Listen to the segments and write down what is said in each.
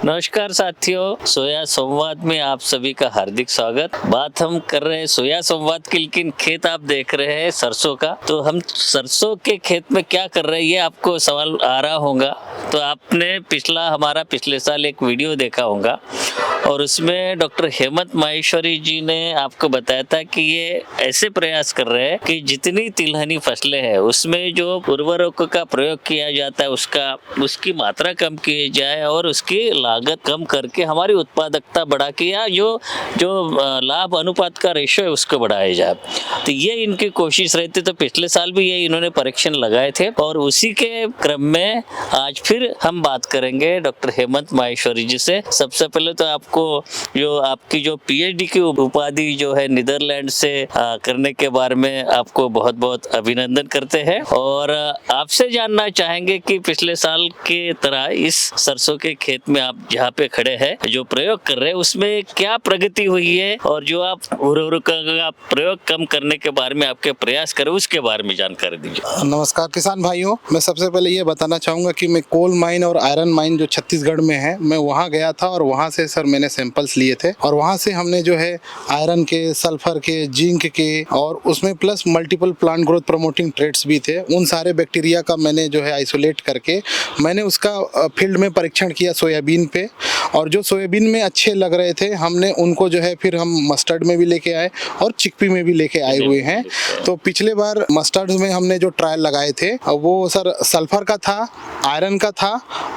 नमस्कार साथियों, सोया संवाद में आप सभी का हार्दिक स्वागत। बात हम कर रहे हैं सोया संवाद की, लेकिन खेत आप देख रहे हैं सरसों का। तो हम सरसों के खेत में क्या कर रहे हैं ये आपको सवाल आ रहा होगा। तो आपने हमारा पिछले साल एक वीडियो देखा होगा और उसमें डॉक्टर हेमंत माहेश्वरी जी ने आपको बताया था कि ये ऐसे प्रयास कर रहे हैं कि जितनी तिलहनी फसलें हैं उसमें जो उर्वरकों का प्रयोग किया जाता है उसकी मात्रा कम की जाए और उसकी लागत कम करके हमारी उत्पादकता बढ़ा के या जो लाभ अनुपात का रेशियो है उसको बढ़ाया जाए। तो ये इनकी कोशिश रहती। तो पिछले साल भी ये इन्होंने परीक्षण लगाए थे और उसी के क्रम में आज फिर हम बात करेंगे डॉक्टर हेमंत माहेश्वरी जी से। सबसे पहले तो आपकी जो पीएचडी की उपाधि जो है नीदरलैंड से करने के बारे में आपको बहुत बहुत अभिनंदन करते हैं और आपसे जानना चाहेंगे कि पिछले साल के तरह इस सरसों के खेत में आप जहाँ पे खड़े हैं जो प्रयोग कर रहे हैं उसमें क्या प्रगति हुई है और जो आप उर्वरकों का प्रयोग कम करने के बारे में आपके प्रयास करें उसके बारे में जानकारी दीजिए। नमस्कार किसान भाइयों, मैं सबसे पहले ये बताना चाहूँगा कि मैं कोल माइन और आयरन माइन जो छत्तीसगढ़ में है मैं वहाँ गया था और वहाँ से सर मैंने सैंपल्स लिए थे और वहाँ से हमने जो है आयरन के, सल्फर के, जिंक के और उसमें plus multiple plant growth promoting traits भी थे। उन सारे बैक्टीरिया का मैंने जो है आइसोलेट करके मैंने उसका फील्ड में परीक्षण किया सोयाबीन पे और जो सोयाबीन में अच्छे लग रहे थे हमने उनको जो है फिर हम मस्टर्ड में भी लेके आए और चिकपी में भी लेके आए हुए हैं। तो पिछले बार मस्टर्ड में हमने जो ट्रायल लगाए थे वो सर सल्फर का था, आयरन का था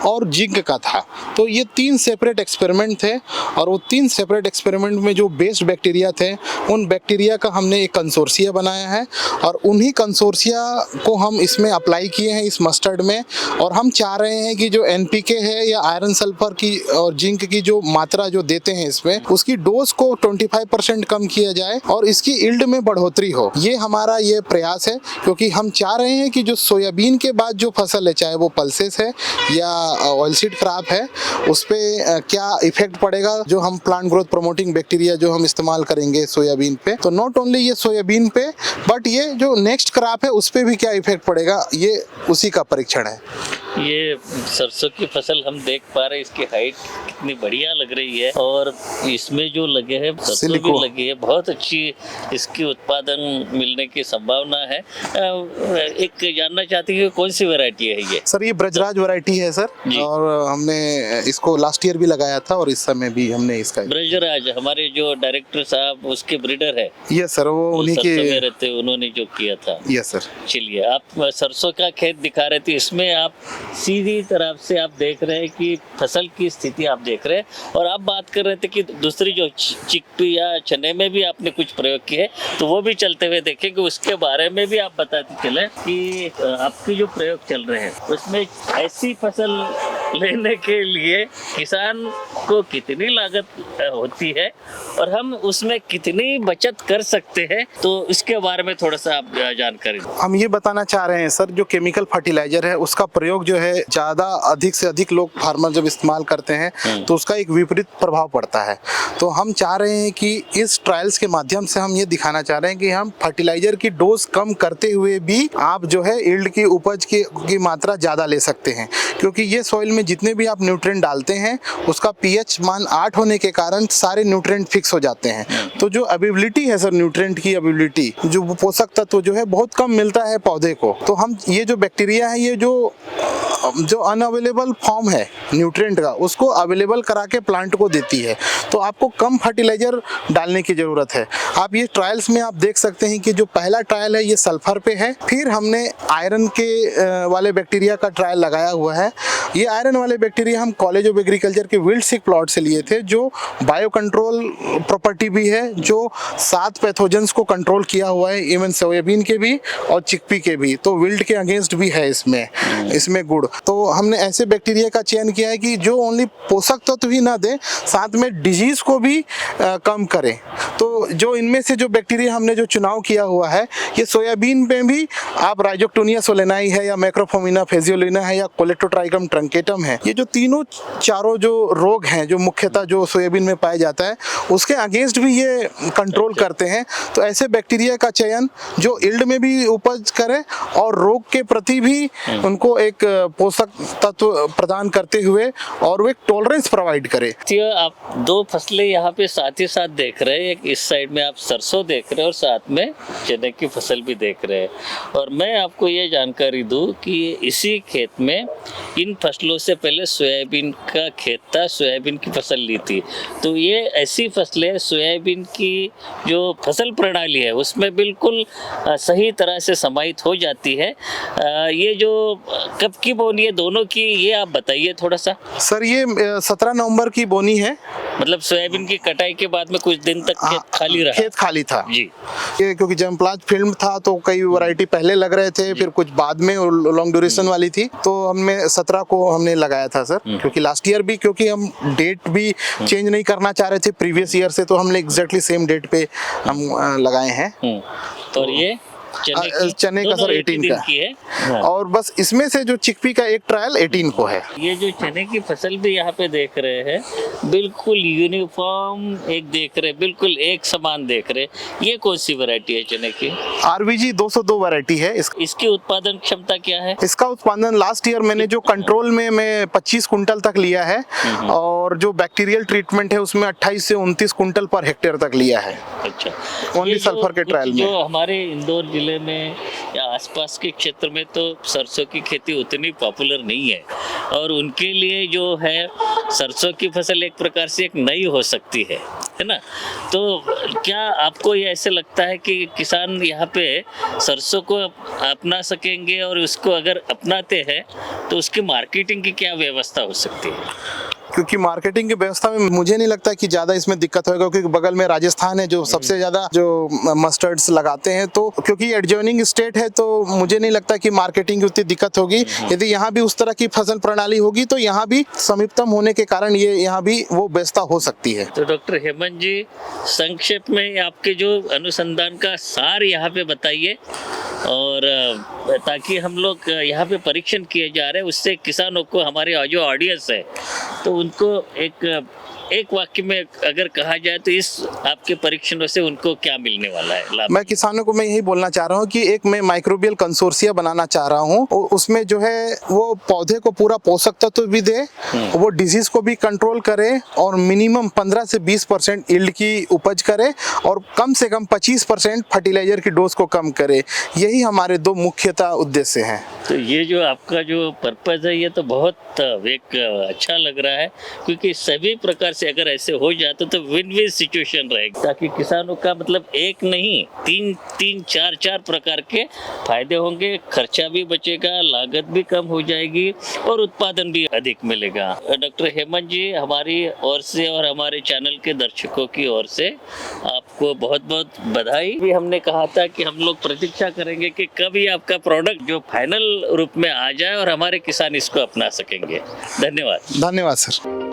और जिंक का था। तो ये 3 सेपरेट एक्सपेरिमेंट थे और वो 3 सेपरेट एक्सपेरिमेंट में जो बेस्ड बैक्टीरिया थे उन बैक्टीरिया का हमने एक कंसोर्सिया बनाया है और उन्हीं कंसोर्सिया को हम इसमें अप्लाई किए हैं इस मस्टर्ड में। और हम चाह रहे हैं कि जो एनपीके है या आयरन सल्फर की और जिंक की जो मात्रा जो देते हैं इसमें उसकी डोज को 25% कम किया जाए और इसकी इल्ड में बढ़ोतरी हो। ये हमारा ये प्रयास है क्योंकि हम चाह रहे हैं कि जो सोयाबीन के बाद जो फसल है चाहे वो पल्सेस है या ऑयलसीड क्रॉप है उस पर क्या इफेक्ट पड़ेगा जो हम प्लांट ग्रोथ प्रमोटिंग बैक्टीरिया जो हम इस्तेमाल करेंगे सोयाबीन पे। तो नॉट ओनली ये सोयाबीन पे बट ये जो नेक्स्ट क्रॉप है उस पर भी क्या इफेक्ट पड़ेगा ये उसी का परीक्षण है। ये सरसों की फसल हम देख पा रहे हैं, इसकी हाइट कितनी बढ़िया लग रही है और इसमें जो लगे हैं सरसों भी लगी है, बहुत अच्छी इसकी उत्पादन मिलने की संभावना है। एक जानना चाहती हूँ कौन सी वैरायटी है ये? सर ये ब्रजराज वैरायटी है सर और हमने इसको लास्ट ईयर भी लगाया था और इस समय भी हमने इसका ब्रजराज हमारे जो डायरेक्टर साहब उसके ब्रीडर है। यस सर, वो उन्हीं के रहते उन्होंने जो किया था। Yes sir. चलिए, आप सरसों का खेत दिखा रहे थे, इसमें आप सीधी तरफ से आप देख रहे हैं कि फसल की स्थिति आप देख रहे हैं और आप बात कर रहे थे कि दूसरी जो चिकपी या चने में भी आपने कुछ प्रयोग किए तो वो भी चलते हुए देखेंगे। उसके बारे में भी आप बताते चले कि आपके जो प्रयोग चल रहे हैं उसमें ऐसी फसल लेने के लिए किसान को कितनी लागत होती है और हम उसमें कितनी बचत कर सकते हैं, तो इसके बारे में थोड़ा सा आप जानकारी दें। हम ये बताना चाह रहे हैं सर, जो केमिकल फर्टिलाइजर है उसका प्रयोग जो है ज्यादा अधिक से अधिक लोग फार्मर जब इस्तेमाल करते हैं तो उसका एक विपरीत प्रभाव पड़ता है। तो हम चाह रहे हैं कि इस ट्रायल्स के माध्यम से हम ये दिखाना चाह रहे हैं कि हम फर्टिलाइजर की डोज कम करते हुए भी आप जो है यील्ड की उपज की मात्रा ज्यादा ले सकते हैं क्योंकि ये सॉइल में जितने भी आप न्यूट्रिएंट डालते हैं उसका पीएच मान 8 होने के कारण सारे न्यूट्रिएंट फिक्स हो जाते हैं। तो जो अवेबिलिटी है सर, न्यूट्रिएंट की अवेबिलिटी, जो पोषक तत्व जो है बहुत कम मिलता है पौधे को। तो हम ये जो बैक्टीरिया है ये जो अनअवेलेबल फॉर्म है न्यूट्रिएंट का उसको अवेलेबल करा के प्लांट को देती है। तो आपको कम फर्टिलाइजर डालने की जरूरत है। आप ये ट्रायल्स में आप देख सकते हैं कि जो पहला ट्रायल है ये सल्फर पे है, फिर हमने आयरन के वाले बैक्टीरिया का ट्रायल लगाया हुआ है। ये आयरन वाले बैक्टीरिया हम कॉलेज ऑफ एग्रीकल्चर के विल्ड सिक प्लॉट से लिए थे जो बायो कंट्रोल प्रॉपर्टी भी है, जो 7 पैथोजेंस को कंट्रोल किया हुआ है, इवन सोयाबीन के भी और चिकपी के भी। तो विल्ड के अगेंस्ट भी है इसमें गुड़। तो हमने ऐसे बैक्टीरिया का चयन किया है कि जो ओनली पोषक तत्व ही ना दे साथ में डिजीज को भी कम करे। तो जो इनमें से जो बैक्टीरिया हमने जो चुनाव किया हुआ है ये सोयाबीन पे भी आप राइजोक्टोनिया सोलेनाई है या मैक्रोफोमिना फेजियोलिना है या कोलेक्टोट्राइकम ट्रंक संकेटम है, ये जो तीनों चारों जो रोग हैं जो मुख्यतः जो सोयाबीन में पाया जाता है उसके अगेंस्ट भी ये कंट्रोल करते हैं। तो ऐसे बैक्टीरिया का चयन जो यील्ड में भी उपज करे और रोग के प्रति भी उनको एक पोषक तत्व प्रदान करते हुए और वो एक टॉलरेंस प्रोवाइड करे। आप दो फसलें यहाँ पे साथ ही साथ देख रहे हैं, एक इस साइड में आप सरसों देख रहे हैं और साथ में चने की फसल भी देख रहे हैं। और मैं आपको ये जानकारी दूं कि इसी खेत में इन फसलों से पहले सोयाबीन का खेत था, सोयाबीन की फसल ली थी। तो ये ऐसी फसलें सोयाबीन की जो फसल प्रणाली है उसमें बिल्कुल सही तरह से समाहित हो जाती है। ये जो कब की बोनी है दोनों की, ये आप बताइए थोड़ा सा। सर ये 17 नवंबर की बोनी है, मतलब सोयाबीन की कटाई के बाद में कुछ दिन तक खेत खाली रहा। खेत खाली था जी। ये क्योंकि जमप्लाज फिल्म था तो कई वैरायटी पहले लग रहे थे, फिर कुछ बाद में लॉन्ग ड्यूरेशन वाली थी, तो हमने 17 को हमने लगाया था सर। क्योंकि लास्ट ईयर भी क्योंकि हम डेट भी चेंज नहीं करना चाह रहे थे प्रीवियस ईयर से, तो हमने एग्जैक्टली सेम डेट पे हम लगाए हैं। तो ये चने का सर 18 का की है। हाँ। और बस इसमें से जो चिकपी का एक ट्रायल 18 को है। ये जो चने की फसल भी यहाँ पे देख रहे हैं बिल्कुल यूनिफॉर्म एक देख रहे हैं, बिल्कुल एक समान देख रहे हैं। ये कौन सी वैरायटी है चने की? RVG 202 वैरायटी है। इसकी उत्पादन क्षमता क्या है? इसका उत्पादन लास्ट ईयर मैंने जो कंट्रोल में मैं 25 कुंटल तक लिया है और जो बैक्टीरियल ट्रीटमेंट है उसमें 28 से 29 कुंटल पर हेक्टेयर तक लिया है। अच्छा। ओनली सल्फर के ट्रायल में। जो हमारे इंदौर जिले में या आसपास के क्षेत्र में तो सरसों की खेती उतनी पॉपुलर नहीं है और उनके लिए जो है सरसों की फसल एक प्रकार से एक नई हो सकती है ना? तो क्या आपको ये ऐसे लगता है कि किसान यहाँ पे सरसों को अपना सकेंगे और उसको अगर अपनाते हैं तो उसकी मार्केटिंग की क्या व्यवस्था हो सकती है? क्योंकि मार्केटिंग की व्यवस्था में मुझे नहीं लगता कि ज़्यादा इसमें दिक्कत होगा, क्योंकि बगल में राजस्थान है जो सबसे ज़्यादा जो मस्टर्ड्स लगाते हैं, तो क्योंकि एडजॉइनिंग स्टेट है तो मुझे नहीं लगता कि मार्केटिंग की उतनी दिक्कत होगी। यदि यहाँ भी उस तरह की फसल प्रणाली होगी तो यहाँ भी समीपतम होने के कारण ये यहाँ भी वो व्यवस्था हो सकती है। तो डॉक्टर हेमंत जी, संक्षेप में आपके जो अनुसंधान का सार यहाँ पे बताइए और ताकि हम लोग यहाँ पे परीक्षण किए जा रहे हैं उससे किसानों को, हमारे जो ऑडियंस है, तो उनको एक वाक्य में अगर कहा जाए तो इस आपके परीक्षणों से उनको क्या मिलने वाला है लाभ? मैं किसानों को मैं यही बोलना चाह रहा हूँ कि एक मैं माइक्रोबियल कंसोर्सिया बनाना चाह रहा हूँ, उसमें जो है वो पौधे को पूरा पोषक तत्व भी दे, वो डिजीज को भी कंट्रोल करे और मिनिमम 15 से 20% यील्ड की उपज करे और कम से कम 25% फर्टिलाइजर की डोज को कम करे। यही हमारे दो मुख्यतः उद्देश्य हैं। तो ये जो आपका जो पर्पज है ये तो बहुत एक अच्छा लग रहा है, क्योंकि सभी प्रकार से अगर ऐसे हो जाते तो विन विन सिचुएशन रहेगी, ताकि किसानों का मतलब एक नहीं तीन चार प्रकार के फायदे होंगे, खर्चा भी बचेगा, लागत भी कम हो जाएगी और उत्पादन भी अधिक मिलेगा। डॉक्टर हेमंत जी, हमारी ओर से और हमारे चैनल के दर्शकों की ओर से आपको बहुत बहुत बधाई। भी हमने कहा था कि हम लोग प्रतीक्षा करेंगे कि कब ये आपका प्रोडक्ट जो फाइनल रूप में आ जाए और हमारे किसान इसको अपना सकेंगे। धन्यवाद। धन्यवाद सर।